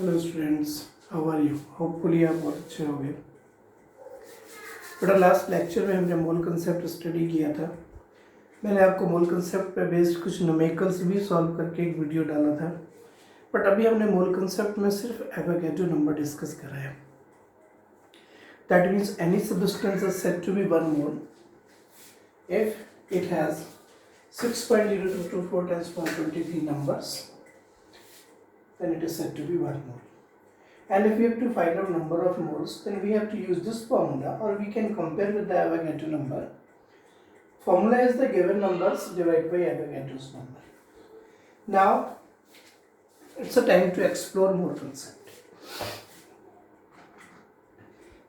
Hello students, how are you? Hopefully आप बहुत अच्छे होंगे। बेटा, लास्ट लेक्चर में हमने मोल कंसेप्ट स्टडी किया था। मैंने आपको मोल कंसेप्ट पे बेस्ड कुछ न्यूमेरिकल्स भी सॉल्व करके एक वीडियो डाला था। बट अभी हमने मोल कंसेप्ट में सिर्फ एवोगैड्रो नंबर डिस्कस करा है। That means any substance is said to be 1 mole if it has 6.0224 times 123 numbers, then it is said to be 1 mole. And if we have to find out number of moles, then we have to use this formula, or we can compare with the Avogadro number. Formula is the given numbers divided by Avogadro's number. Now, it's a time to explore more concept.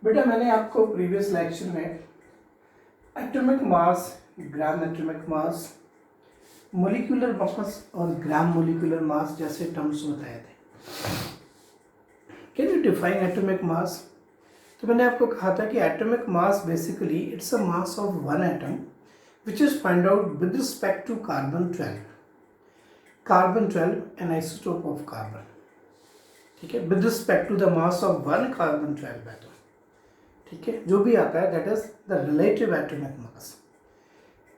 बेटा, मैंने आपको previous lecture में atomic mass, gram atomic mass, molecular mass और gram molecular mass जैसे terms बताए थे। Can you define atomic mass? तो मैंने आपको कहा था कि atomic mass basically it's a mass of one atom which is find out with respect to carbon 12। Carbon 12 an isotope of carbon, ठीक है, with respect to the mass of one carbon 12 atom, ठीक है, जो भी आता है that is the relative atomic mass.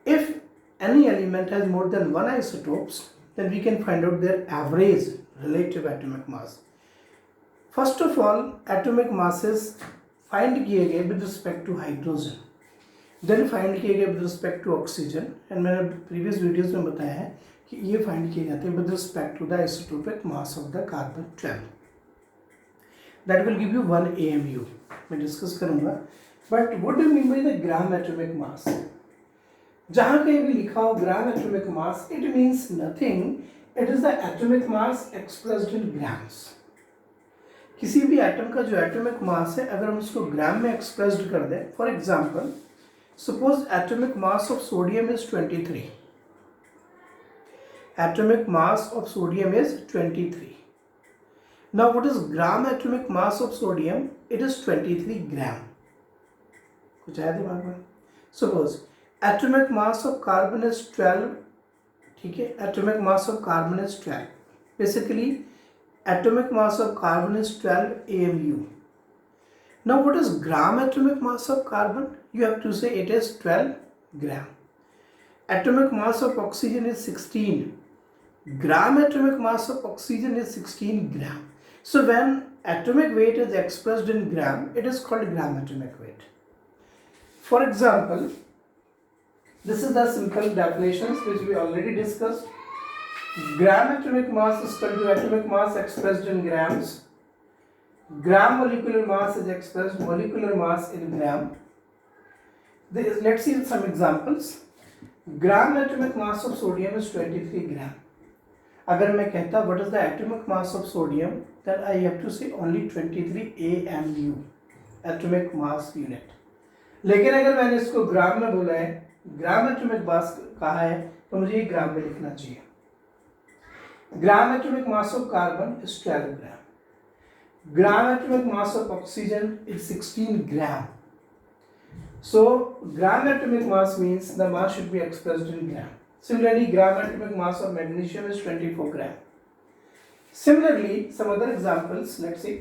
If any element has more than one isotopes, then we can find out their average relative atomic mass. First of all, atomic masses find किए गए with respect to hydrogen, then find किए गए with respect to oxygen, and मैंने previous videos में बताया है कि ये find किए जाते हैं with respect to the isotopic mass of the carbon 12. That will give you 1 AMU. मैं discuss करूँगा. But what do you mean by the gram atomic mass? जहां कहीं भी लिखा हो ग्राम atomic mass, it means nothing, it is the atomic mass expressed in grams. किसी भी atom का जो एटॉमिक मास है, अगर हम उसको ग्राम में एक्सप्रेस्ड कर दें, for example suppose atomic mass of sodium is 23। Atomic mass of sodium is 23। Now what is gram atomic mass of sodium? It is 23 ग्राम। कुछ आया दिमाग में? Suppose atomic mass of carbon is 12, ठीक है, atomic mass of carbon is 12. Basically, atomic mass of carbon is 12 AMU. Now, what is gram atomic mass of carbon? You have to say it is 12 gram. Atomic mass of oxygen is 16. Gram atomic mass of oxygen is 16 gram. So, when atomic weight is expressed in gram, it is called gram atomic weight. For example, this is the simple definitions which we already discussed. Gram atomic mass is equal to atomic mass expressed in grams. Gram molecular mass is expressed molecular mass in gram. Let's see some examples. Gram atomic mass of sodium is 23 gram. अगर मैं कहता what is the atomic mass of sodium, then I have to say only 23 AMU, atomic mass unit. लेकिन अगर मैंने इसको ग्राम में बोला है, ग्राम एटॉमिक मास कहा है, तो मुझे ये ग्राम में लिखना चाहिए। ग्राम atomic mass of carbon is 12 gram. Gram atomic mass of oxygen is 16 gram. So gram atomic mass means the mass should be expressed in gram. Similarly gram atomic mass of magnesium is 24 gram. Similarly, some other examples, let's see.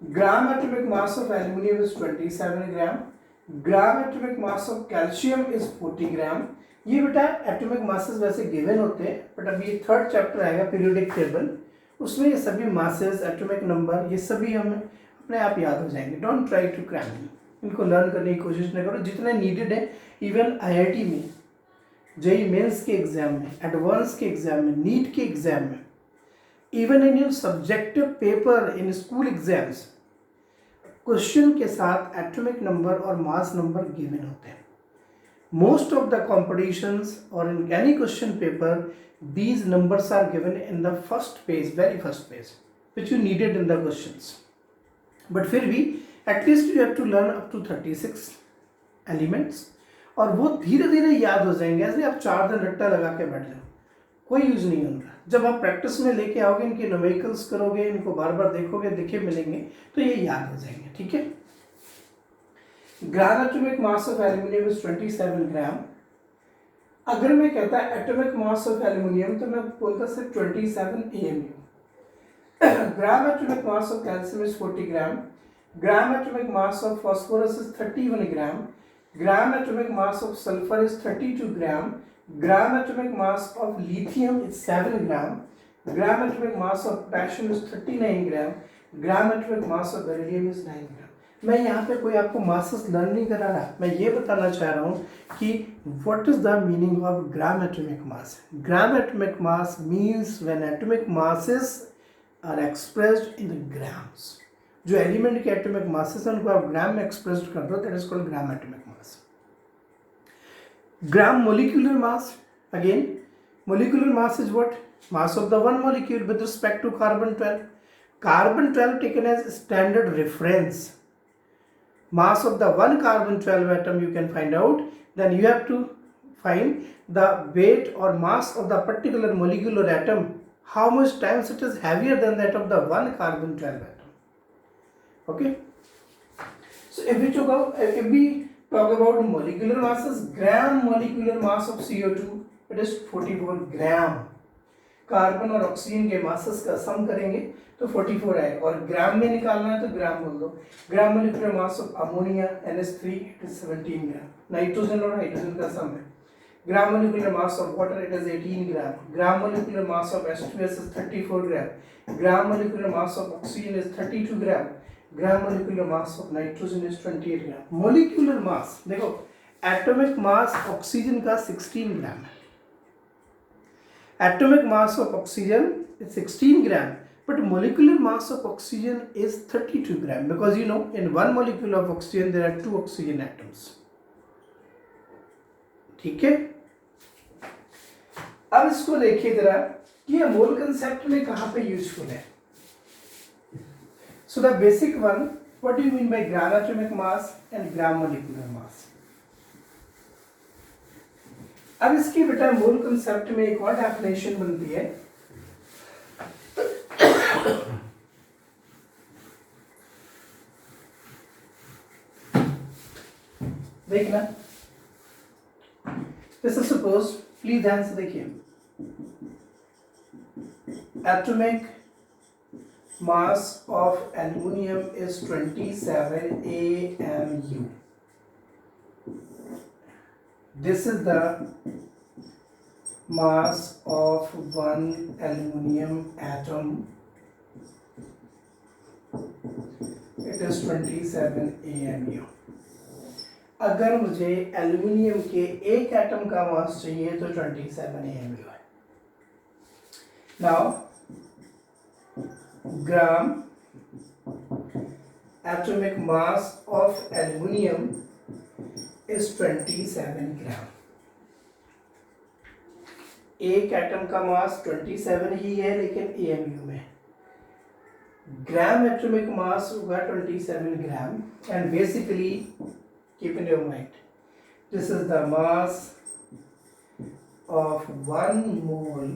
Gram atomic mass of aluminium is 27 gram. Gram atomic mass of calcium is 40 ग्राम। ये बेटा atomic masses वैसे given होते हैं, but अभी ये third chapter आएगा periodic table, उसमें ये सभी मासेस, एटॉमिक नंबर, ये सभी हमें अपने आप याद हो जाएंगे। डोंट ट्राई टू क्रैम, इनको लर्न करने की कोशिश नहीं करो, जितने नीडेड है। इवन आईआईटी में, जेईई मेंस के एग्जाम में, एडवांस के एग्जाम में, नीट के एग्जाम में, even in your subjective paper in school exams, question के साथ एटॉमिक नंबर और मास नंबर गिवन होते हैं। मोस्ट ऑफ द कॉम्पिटिशंस और in any question paper these numbers are given in the first page, very first page, which you needed in the questions. But फिर भी at least you have to learn up to 36 elements, और वो धीरे धीरे याद हो जाएंगे। ऐसे आप 4 दिन रट्टा लगा के बैठ जाओ, कोई यूज नहीं होगा। जब आप प्रैक्टिस में लेके आओगे, इनके न्यूमेरिकल्स करोगे, इनको बार बार देखोगे, दिखे मिलेंगे, तो ये याद हो जाएंगे, ठीक है। ग्राम atomic mass of aluminium is 27 ग्राम। अगर मैं कहता एटॉमिक मास ऑफ एल्यूमिनियम, तो मैं बोलता सिर्फ 27 AMU। Gram atomic mass of calcium is 40 gram. Gram atomic mass of phosphorus is 31 gram. Gram atomic mass of sulfur is 32 gram. Gram atomic mass of lithium is 7 gram. Gram atomic mass of potassium is 39 gram. Gram atomic mass of beryllium is 9 gram. मैं यहाँ पे कोई आपको masses learn नहीं करा रहा, मैं ये बताना चाह रहा हूँ कि what is the meaning of gram atomic mass. Gram atomic mass means when atomic masses are expressed in the grams. जो एलिमेंट के एटॉमिक मासेस हैं उनको आप ग्राम में एक्सप्रेस्ड कर दो, that is called gram atomic mass. Gram molecular mass, again molecular mass is what? Mass of the one molecule with respect to carbon 12. Carbon 12 taken as standard reference. Mass of the one carbon 12 atom you can find out. Then you have to find the weight or mass of the particular molecule or atom. How much times it is heavier than that of the one carbon 12 atom. Okay. So if we talk about molecular masses, gram molecular mass of CO2, it is 44 gram. Carbon और oxygen के masses का सम करेंगे तो 44 आएगा, और ग्राम में निकालना है तो ग्राम बोल दो. ग्राम molecular mass of ammonia NH3 it is 17 gram. Nitrogen और हाइड्रोजन का सम है. ग्राम molecular mass of water it is 18 gram. Gram molecular mass of H2S is 34 gram. Gram molecular mass of oxygen is 32 gram. Gram molecular mass of nitrogen is 28 gram. Molecular मास देखो, atomic mass oxygen का 16 ग्राम है. Atomic mass of oxygen is 16 gram, but molecular mass of oxygen is 32 gram, because you know in one molecule of oxygen there are 2 oxygen atoms. ठीक है. अब इसको देखिए जरा कि ये मोल कंसेप्ट में कहां पे यूजफुल है. So the basic one, what do you mean by gram atomic mass and gram molecular mass? अब इसकी बेटा मूल कंसेप्ट में एक और डेफिनेशन बनती है. देखना, जैसे सपोज, प्लीज ध्यान से देखिए, atomic mass of aluminium is 27 AMU. This is the mass of one aluminum atom. It is 27 AMU. अगर मुझे एल्युमिनियम के एक एटम का मास चाहिए तो 27 AMU है. Now, gram atomic mass of aluminum is 27 ग्राम. एक एटम का मास 27 ही है लेकिन AMU में. ग्राम एटॉमिक मास होगा 27 gram. And basically keep in your mind, this is the mass of 1 mole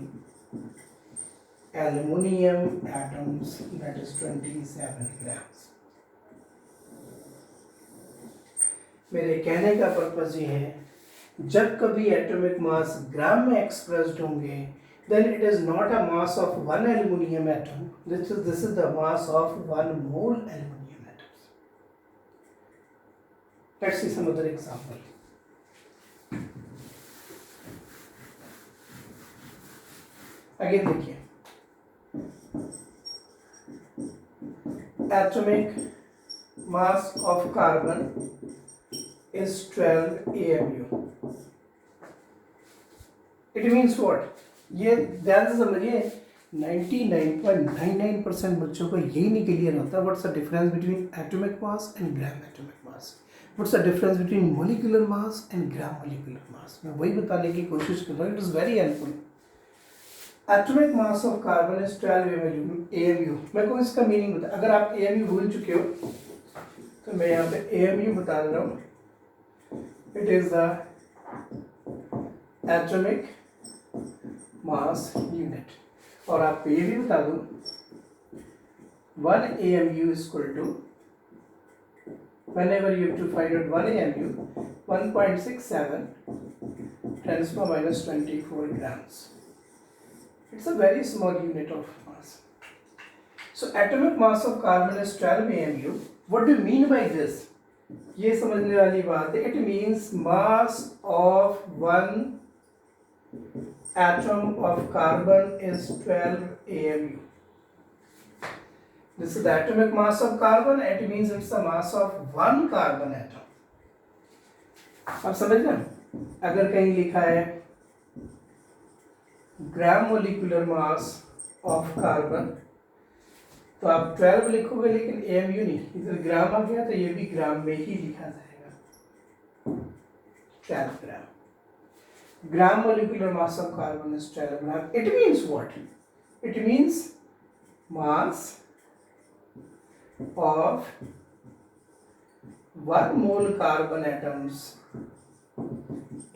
aluminium atoms, that is 27 grams. मेरे कहने का पर्पज ये है, जब कभी एटॉमिक मास ग्राम में एक्सप्रेस्ड होंगे, then it is not a mass of one aluminum atom. This is the mass of 1 mole aluminum atoms. Let's see some other example. Again देखिए, atomic mass of carbon is 12 AMU. It means what? ये ध्यान से समझिए, 99.99% बच्चों को यही नहीं clear होता. What's the difference between atomic mass and gram atomic mass. What's the difference between molecular mass and gram molecular मास. मैं वही बताने की कोशिश कर रहा हूँ. It is very helpful. Atomic mass of carbon is 12 AMU. मैं को इसका मीनिंग बता, अगर आप AMU भूल चुके हो तो मैं यहाँ पे AMU बता रहा हूँ. It is the atomic mass unit. और आपको ये भी बता दूं, 1 AMU is equal to, whenever you have to find out 1 AMU, 1.67 10⁻⁻24 grams. It's a very small unit of mass. So atomic mass of carbon is 12 AMU. What do you mean by this? ये समझने वाली बात है. It means mass of one atom of carbon is 12 AMU. This is the atomic mass of carbon. It means it's the mass of one carbon atom. आप समझ रहे हैं? अगर कहीं लिखा है ग्राम मोलिकुलर मास ऑफ कार्बन तो आप 12 लिखोगे, लेकिन AMU नहीं, इधर ग्राम आ गया तो ये भी ग्राम में ही लिखा जाएगा. 12 gram. Gram molecular mass of carbon is 12 gram. It means what? It means mass of 1 mole carbon atoms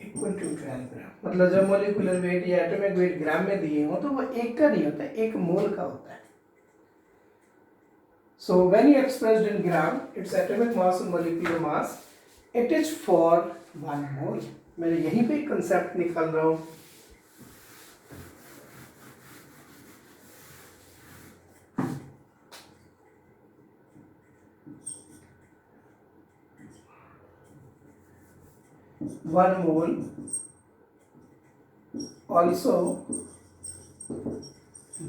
equal to 12 gram. मतलब जब मोलिकुलर वेट या एटॉमिक वेट ग्राम में दिए हो तो वो एक का नहीं होता, एक मोल का होता है. So when you expressed in gram, its atomic mass and molecular mass, it is for 1 mole. मैं यहीं पे कंसेप्ट निकाल रहा हूँ. One mole also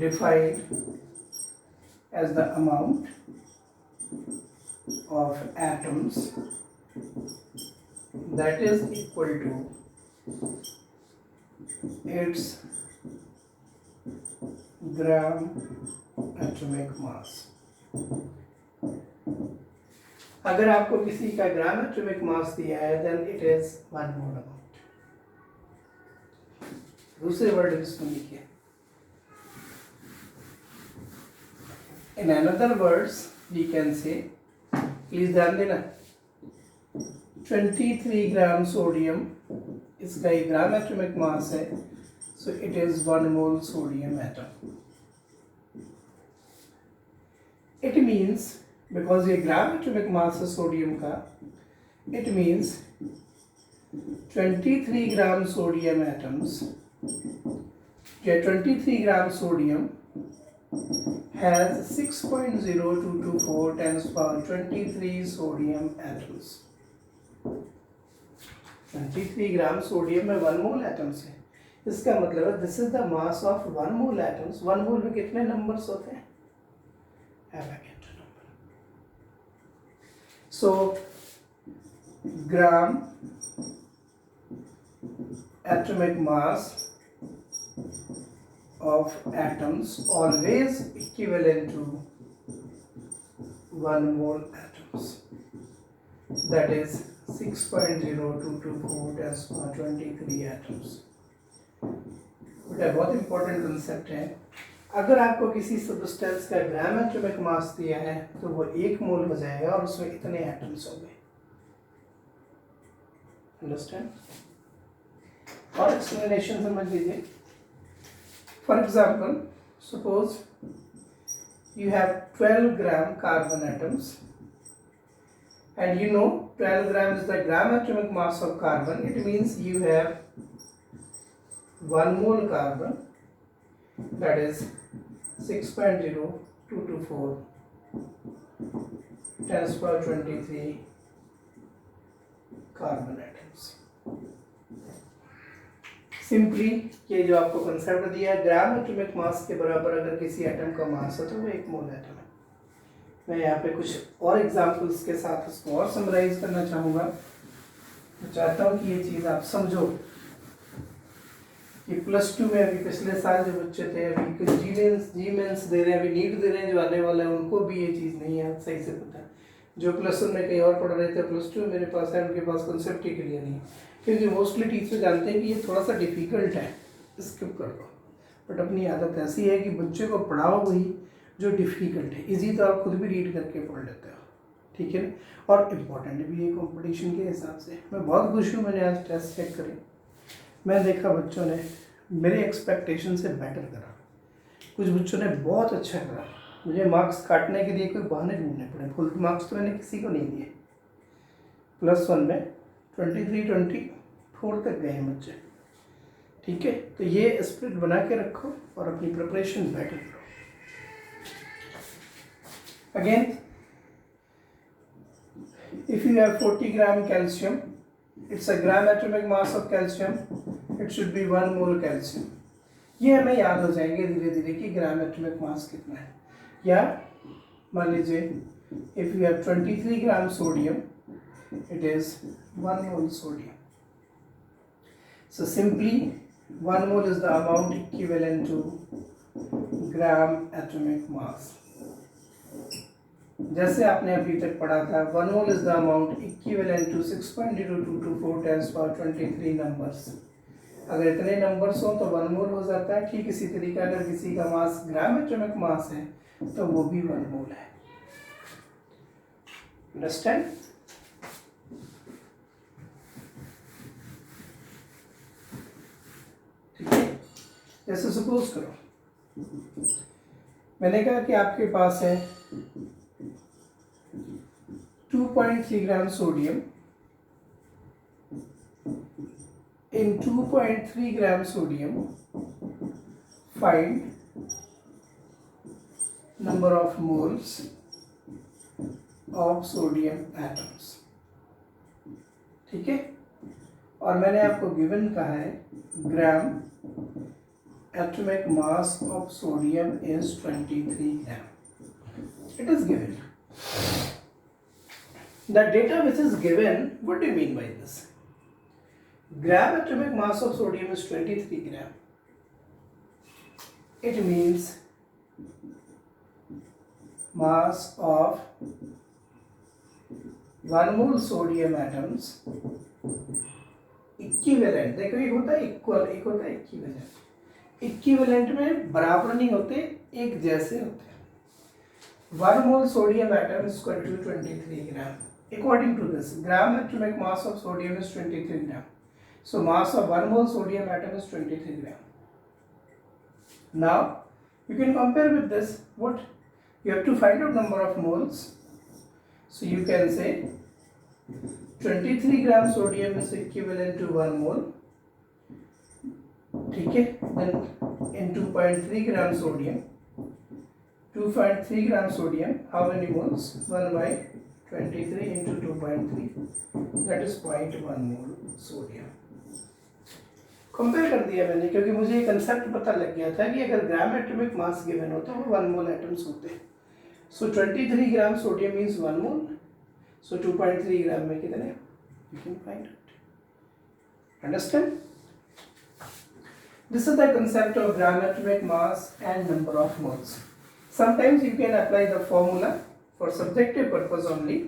defined as the amount of atoms that is equal to its gram atomic mass. अगर आपको किसी का ग्राम एटॉमिक मास दिया है then it is 1 mole amount. दूसरे वर्ड इसमें लिखिए. In another words, we can say, please ध्यान देना, 23 ग्राम सोडियम इसका एक ग्राम एटॉमिक मास है, so it is 1 mole sodium atom. It means, because ये ग्राम एटॉमिक मास है सोडियम का, it means 23 gram sodium atoms, या 23 gram sodium has 6.0224 times power 23 sodium atoms. 23 gram sodium में 1 मोल एटम्स है. इसका मतलब है this is the mass of 1 mole atoms. 1 मोल में कितने नंबर्स होते हैं? Avogadro number. So gram atomic mass of atoms always equivalent to 1 mole atoms, that is 6.0224 times 23 atoms. बहुत इंपॉर्टेंट कंसेप्ट है. अगर आपको किसी सब्सटेंस का ग्राम एटॉमिक मास दिया है तो वो 1 मोल हो जाएगा और उसमें इतने एटम्स होंगे. अंडरस्टैंड? और एक्सप्लेनेशन समझ लीजिए. For example, suppose you have 12 gram carbon atoms and you know 12 gram is the gram atomic mass of carbon. It means you have 1 mole carbon, that is 6.0224 10 to the power 23 carbon atoms. Simply ये जो आपको concept दिया है, ग्राम atomic मास के बराबर अगर किसी atom का मास हो तो वो 1 मोल एटम है. मैं यहाँ पे कुछ और एग्जांपल्स के साथ इसको और समराइज करना चाहूँगा. मैं चाहता हूँ कि ये चीज़ आप समझो कि +2 में अभी पिछले साल जो बच्चे थे, अभी कुछ जी मेंस दे रहे हैं, अभी नीट दे रहे हैं जो आने वाला है, उनको भी ये चीज़ नहीं है सही से पता. जो +1 में कहीं और पढ़ रहे थे, +2 मेरे पास है, उनके पास कंसेप्ट ही क्लियर नहीं है. क्योंकि मोस्टली टीचर जानते हैं कि ये थोड़ा सा डिफ़िकल्ट है, स्किप कर दो. बट अपनी आदत ऐसी है कि बच्चे को पढ़ाओ वही जो डिफ़िकल्ट है. इजी तो आप खुद भी रीड करके पढ़ लेते हो, ठीक है ना. और इम्पॉर्टेंट भी है कंपटीशन के हिसाब से. मैं बहुत खुश हूँ, मैंने आज टेस्ट चेक करे, मैं देखा बच्चों ने मेरे एक्सपेक्टेशन से बेटर करा. कुछ बच्चों ने बहुत अच्छा करा. मुझे मार्क्स काटने के लिए कोई बहाने ढूंढने पड़े. फुल मार्क्स तो मैंने किसी को नहीं दिए. +1 में 23-24 तक गए हैं बच्चे, ठीक है. तो ये स्पिरिट बना के रखो और अपनी प्रिपरेशन बेटर करो. Again, if you have 40 gram calcium, it's a gram atomic mass of calcium, it should be 1 mole calcium. ये हमें याद हो जाएंगे धीरे धीरे कि ग्राम एटॉमिक मास कितना है. या मान लीजिए if you have 23 gram sodium, it is 1 mole sodium. So simply 1 mole is the amount equivalent to gram atomic mass. जैसे आपने अभी तक पढ़ा था 1 mole is the amount equivalent to 6.0224 10 power 23 numbers. अगर इतने नंबर्स हो तो 1 मोल हो जाता है. ठीक इसी तरीके अगर किसी का मास ग्राम एटॉमिक मास है तो वो भी 1 मोल है. अंडरस्टैंड? ठीक है. जैसे सपोज करो मैंने कहा कि आपके पास है 2.3 gram sodium. In 2.3 gram sodium, find number of moles of sodium atoms. ठीक है. और मैंने आपको गिवन कहा है ग्राम atomic mass of sodium is 23 gram. It is given. The data which is given, what do you mean by this? Gram atomic mass of sodium is 23 gram. It means mass of 1 mole sodium atoms equivalent. देखो एक होता है equal, एक होता है equivalent. Equivalent में बराबर नहीं होते, एक जैसे होते हैं. 1 mole sodium atom is equal to 23 gram. According to this, gram atomic mass of sodium is 23 gram. So mass of 1 mole sodium atom is 23 gram. Now you can compare with this. What you have to find out number of moles. So you can say 23 gram sodium is equivalent to 1 mole. ठीक है. Then in 2.3 gram sodium, 2.3 gram sodium, how many moles? 1 by 23 into 2.3, that is 0.1 mole sodium. Compare कर दिया मैंने क्योंकि मुझे ये concept पता लग गया था कि अगर ग्राम एटॉमिक मास गिवन हो तो वो 1 मोल एटम्स होते हैं. सो 23 ग्राम सोडियम मीन्स 1 मोल. सो 2.3 ग्राम में कितने? You can find it. Understand? This is the concept of gram atomic mass and number of moles. Sometimes you can apply the formula for subjective purpose only.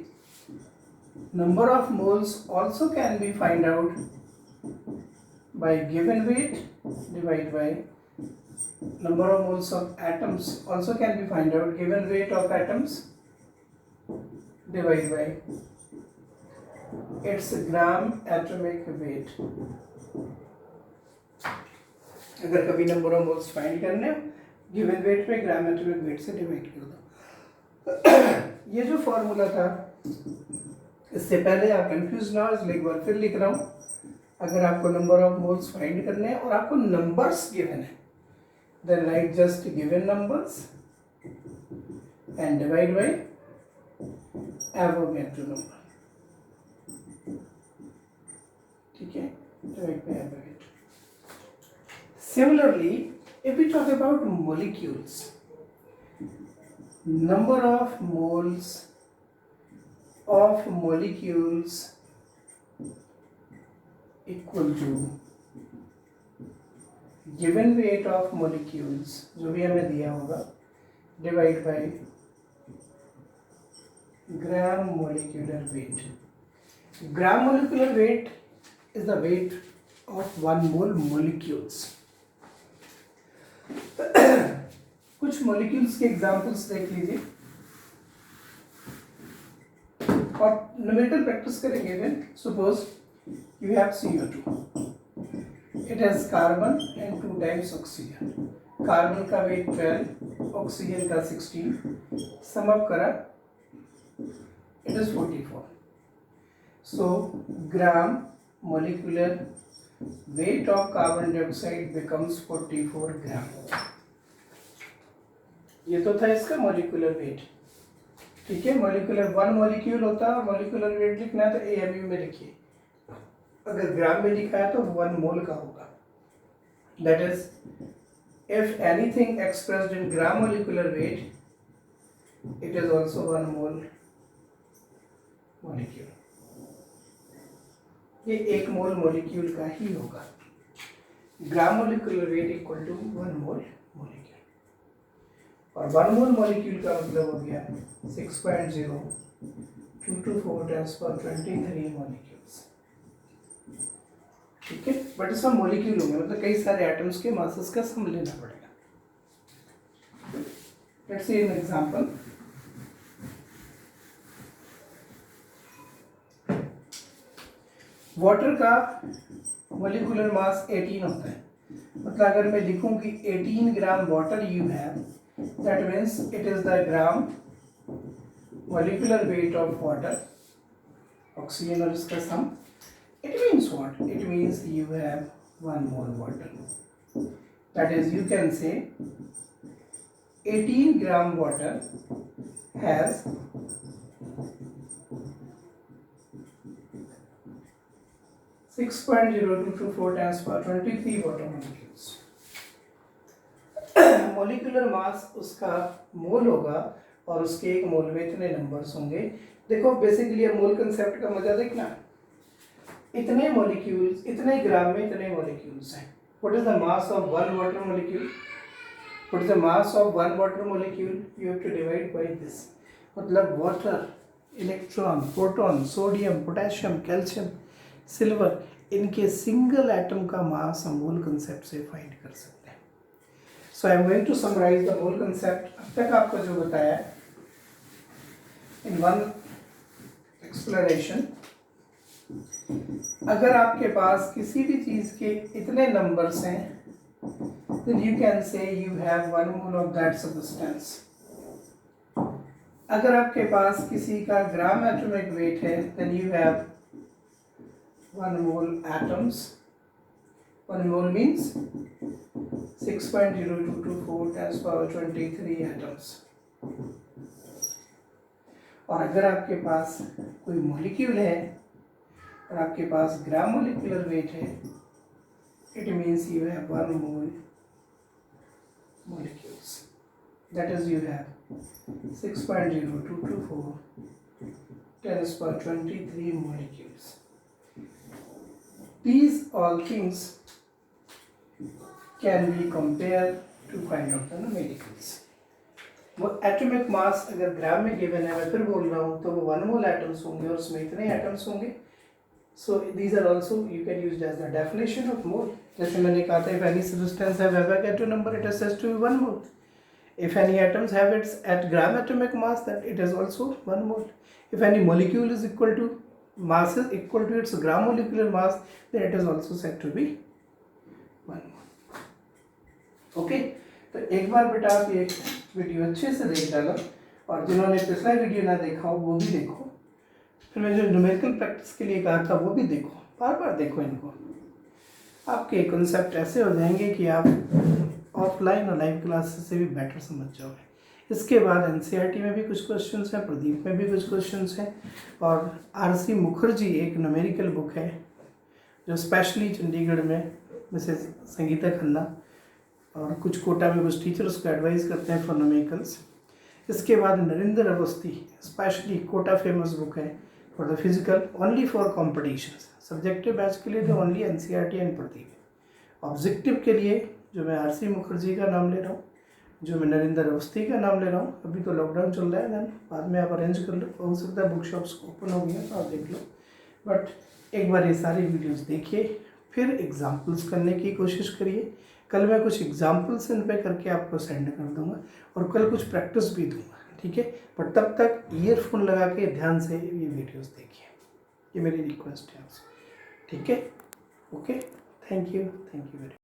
Number of moles also can be find out by given weight divided by number of moles of atoms also can be find out. Given weight of atoms divided by its gram atomic weight. अगर कभी number of moles find करने हो given weight पे gram atomic weight से divide कर दो. ये जो फॉर्मूला था इससे पहले आप कंफ्यूज ना हो इसलिए एक बार फिर लिख रहा हूँ. अगर आपको नंबर ऑफ मोल्स फाइंड करने हैं और आपको नंबर्स गिवन है then right just given numbers and divide by Avogadro number. ठीक है. Divide by Avogadro. Similarly if we talk about molecules, number of moles of molecules equal to given weight of molecules जो भी हमें दिया होगा divide by gram molecular weight. Gram molecular weight is the weight of 1 mole molecules. कुछ molecules के examples देख लीजिए और numerical practice करेंगे. Then suppose you have CO2. It has carbon and 2 times oxygen. Carbon का वेट 12, ऑक्सीजन का 16. Sum up करा it is 44. So gram molecular weight of carbon dioxide becomes 44 gram. ये तो था इसका molecular weight. ठीक है, मॉलिक्यूलर 1 मॉलिक्यूल होता है, मॉलिक्यूलर वेट लिखना है तो AMU में लिखिए, अगर ग्राम में लिखा है तो 1 मोल का होगा। That is if anything expressed in gram molecular weight it is also 1 mole molecule, ये 1 मोल मॉलिक्यूल का ही होगा। Gram molecular weight equal to 1 mole molecule, और 1 मोल मॉलिक्यूल का मतलब हो गया 6.0224 10 पर 23 मॉलिक्यूल्स। ठीक है, बट इसमें मॉलिक्यूल होंगे, मतलब कई सारे एटम्स के मासेस का सम लेना पड़ेगा। Let's see an example. Water का मॉलिक्यूलर मास 18 होता है, मतलब अगर मैं लिखूं कि 18 gram water you have, that means it is the gram molecular weight of water, oxygen और इसका sum. It means what? It means you have 1 mole water. That is, you can say 18 gram water has 6.0224 times per 23 water molecules. Molecular mass उसका मोल होगा और उसके एक मोल में इतने numbers होंगे। देखो बेसिकली मोल कंसेप्ट का मजा देखना, इतने मॉलिक्यूल्स, इतने ग्राम में इतने मॉलिक्यूल्स हैं। What is the mass of 1 water molecule? What is the mass of 1 water molecule? You have to divide by this, मतलब water, electron, proton, sodium, potassium, calcium, silver, इनके सिंगल एटम का mass हम मोल concept से find कर सकते हैं। So I am going to summarize the mole concept. अब तक आपको जो बताया इन वन एक्सप्लेनेशन, अगर आपके पास किसी भी चीज के इतने नंबर्स हैं, then you can say you have 1 mole of that substance. अगर आपके पास किसी का ग्राम एटॉमिक वेट है, then you have 1 mole atoms. 1 mole means 6.0224 times power 23 atoms. और अगर आपके पास कोई मॉलिक्यूल है और आपके पास ग्राम मोलिकुलर वेट है, it means you have 1 mole molecules. That is, you have 6.0224 10 per 23 molecules. These all things can be compared to find out the numericals. वो atomic mass अगर ग्राम में गिवन है, मैं फिर बोल रहा हूँ, तो वो 1 मोल एटम्स होंगे और उसमें इतने एटम्स होंगे। So these are also you can use as the definition of mole. जैसे मैंने कहा था, if any substance have Avogadro number, it is said to be 1 mole. If any atoms have its at gram atomic mass, then it is also 1 mole. If any molecule is equal to mass is equal to its gram molecular mass, then it is also said to be 1 mole. Okay, तो एक बार बेटा आप ये video अच्छे से देख डालो, और जिन्होंने पिछला वीडियो ना देखा हो वो भी देखो, फिर मैं जो न्यूमेरिकल प्रैक्टिस के लिए कहा था वो भी देखो, बार बार देखो इनको। आपके कॉन्सेप्ट ऐसे हो जाएंगे कि आप ऑफलाइन और लाइव क्लासेस से भी बेटर समझ जाओगे। इसके बाद एनसीईआरटी में भी कुछ क्वेश्चंस हैं, प्रदीप में भी कुछ क्वेश्चंस हैं, और आरसी मुखर्जी एक न्यूमेरिकल बुक है जो स्पेशली चंडीगढ़ में मिसेस संगीता खन्ना और कुछ कोटा में कुछ टीचर्स को एडवाइस करते हैं फॉर न्यूमेरिकल्स। इसके बाद Narendra Awasthi specially Kota famous book है for the physical, only for competitions. Subjective batch के लिए तो only NCERT and Pradeep. Objective के लिए जो मैं आरसी मुखर्जी का नाम ले रहा हूँ, जो मैं नरेंद्र अवस्थी का नाम ले रहा हूँ, अभी तो लॉकडाउन चल रहा है, देन बाद में आप अरेंज कर लो, हो सकता है बुक शॉप्स ओपन हो गई हैं तो आप देख लो। बट एक बार ये सारी वीडियोस देखिए, फिर एग्जाम्पल्स करने की कोशिश करिए। कल मैं कुछ एग्जाम्पल्स इन पे करके आपको सेंड कर दूंगा और कल कुछ प्रैक्टिस भी दूंगा, ठीक है। बट तब तक ईयरफोन लगा के ध्यान से ये वीडियोस देखिए, ये मेरी रिक्वेस्ट है आपसे, ठीक है। Okay, thank you very